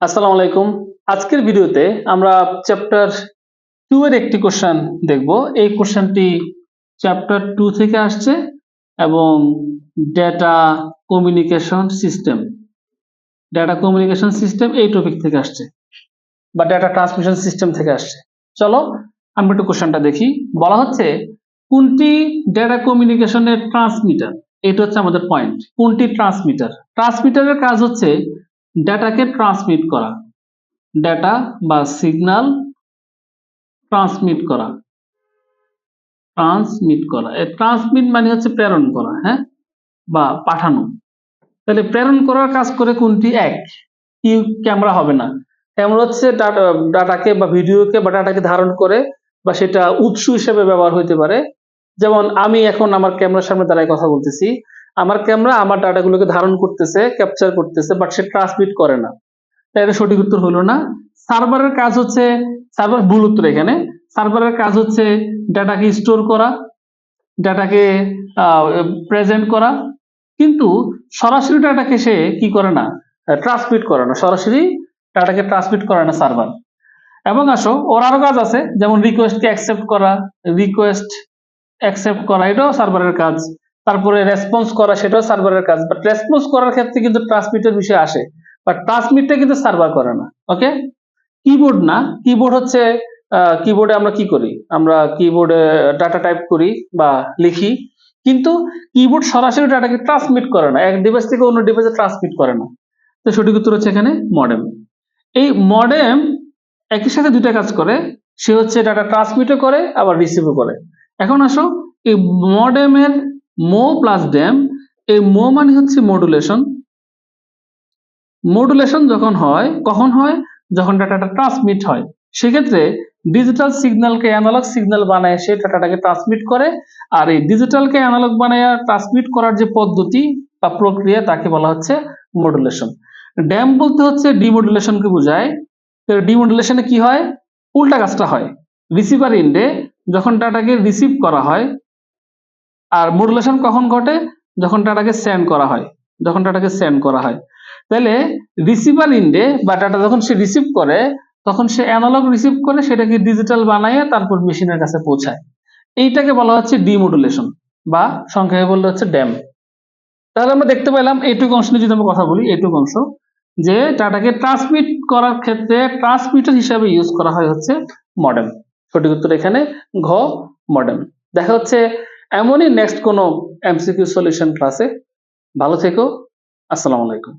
আসসালামু আলাইকুম। আজকের ভিডিওতে আমরা চ্যাপ্টার 2 এর একটি কোশ্চেন দেখব। এই কোশ্চেনটি চ্যাপ্টার 2 থেকে আসছে এবং ডেটা কমিউনিকেশন সিস্টেম এই টপিক থেকে আসছে বা ডেটা ট্রান্সমিশন সিস্টেম থেকে আসছে। চলো আমরা একটু কোশ্চেনটা দেখি। বলা হচ্ছে কোনটি ডেটা কমিউনিকেশনের ট্রান্সমিটার? এটা হচ্ছে আমাদের পয়েন্ট। কোনটি ট্রান্সমিটার? ট্রান্সমিটারের কাজ হচ্ছে ডেটাকে ট্রান্সমিট করা, ডেটা বা সিগন্যাল ট্রান্সমিট করা। ট্রান্সমিট মানে হচ্ছে প্রেরণ করা, হ্যাঁ, বা পাঠানো। তাহলে প্রেরণ করার কাজ করে কোনটি? এক, ক্যামেরা হবে না। ক্যামেরা হচ্ছে ডাটাকে বা ভিডিওকে বা ডাটাকে ধারণ করে বা সেটা উৎস হিসেবে ব্যবহার হতে পারে। যেমন আমি এখন আমার ক্যামেরার সামনে দাঁড়ায় কথা বলতেছি, আমার ক্যামেরা আমার ডাটাগুলোকে ধারণ করতেছে, ক্যাপচার করতেছে, বাট সে ট্রান্সমিট করে না। তাই এটা সঠিক উত্তর হলো না। সার্ভারের কাজ হচ্ছে, সার্ভার ভুল উত্তর এখানে। সার্ভারের কাজ হচ্ছে ডাটাকে স্টোর করা, ডাটাকে প্রেজেন্ট করা, কিন্তু সরাসরি ডাটাকে সে কি করে না, ট্রান্সমিট করে না। সরাসরি ডাটাকে ট্রান্সমিট করে না সার্ভার। এবং আসো ওর আরো কাজ আছে, যেমন রিকোয়েস্টকে অ্যাকসেপ্ট করা, রিকোয়েস্ট অ্যাকসেপ্ট করা এটাও সার্ভারের কাজ। তারপরে রেসপন্স করা, সেটাও সার্ভারের কাজ। বাট রেসপন্স করার ক্ষেত্রে কিন্তু ট্রান্সমিটের বিষয় আসে, বাট ট্রান্সমিটটা কিন্তু সার্ভার করে না। ওকে, কিবোর্ড না, কিবোর্ড হচ্ছে কিবোর্ডে আমরা কি করি, আমরা কিবোর্ডে ডাটা টাইপ করি বা লিখি, কিন্তু কিবোর্ড সরাসরি ডাটাকে ট্রান্সমিট করে না, এক ডিভাইস থেকে অন্য ডিভাইসে ট্রান্সমিট করে না। তো সঠিক উত্তর হচ্ছে এখানে মডেম। এই মডেম একই সাথে দুইটা কাজ করে, সে হচ্ছে ডাটা ট্রান্সমিটও করে আবার রিসিভও করে। এখন আসো এই মডেমের মো প্লাস ড্যাম, এই মো মানে হচ্ছে মডুলেশন। মডুলেশন যখন হয়, কখন হয়? যখন ডাটাটা ট্রান্সমিট হয়। সেক্ষেত্রে ডিজিটাল সিগন্যালকে অ্যানালগ সিগন্যাল বানায় সে ডাটাটাকে ট্রান্সমিট করে। আর এই ডিজিটালকে অ্যানালগ বানায় ট্রান্সমিট করার যে পদ্ধতি বা প্রক্রিয়া, তাকে বলা হচ্ছে মডুলেশন। ড্যাম বলতে হচ্ছে ডিমডুলেশনকে বোঝায়। ডিমডুলেশনে কি হয়? উল্টা কাজটা হয়। রিসিভার এন্ডে যখন ডাটাকে রিসিভ করা হয়, আর মডুলেশন কখন ঘটে? যখন ডাটাকে সেন্ড করা হয়, যখন ডাটাকে সেন্ড করা হয়। তাহলে রিসিভার ইন্ডে বা ডাটা যখন সে রিসিভ করে, তখন সে অ্যানালগ রিসিভ করে সেটাকে ডিজিটাল বানায় তারপর মেশিনের কাছে পৌঁছায়। এইটাকে বলা হচ্ছে ডিমডুলেশন বা সংক্ষেপে বললে হচ্ছে ড্যাম। তাহলে আমরা দেখতে পেলাম এইটুকু অংশ নিয়ে যদি আমরা কথা বলি, এইটুকু অংশ যে ডাটাকে ট্রান্সমিট করার ক্ষেত্রে ট্রান্সমিটার হিসাবে ইউজ করা হয় হচ্ছে মডেম। সঠিক উত্তর এখানে ঘ, মডেম। দেখা হচ্ছে এমনই নেক্সট কোনো এমসিকিউ সলিউশন ক্লাসে। ভালো থেকো। আসসালামু আলাইকুম।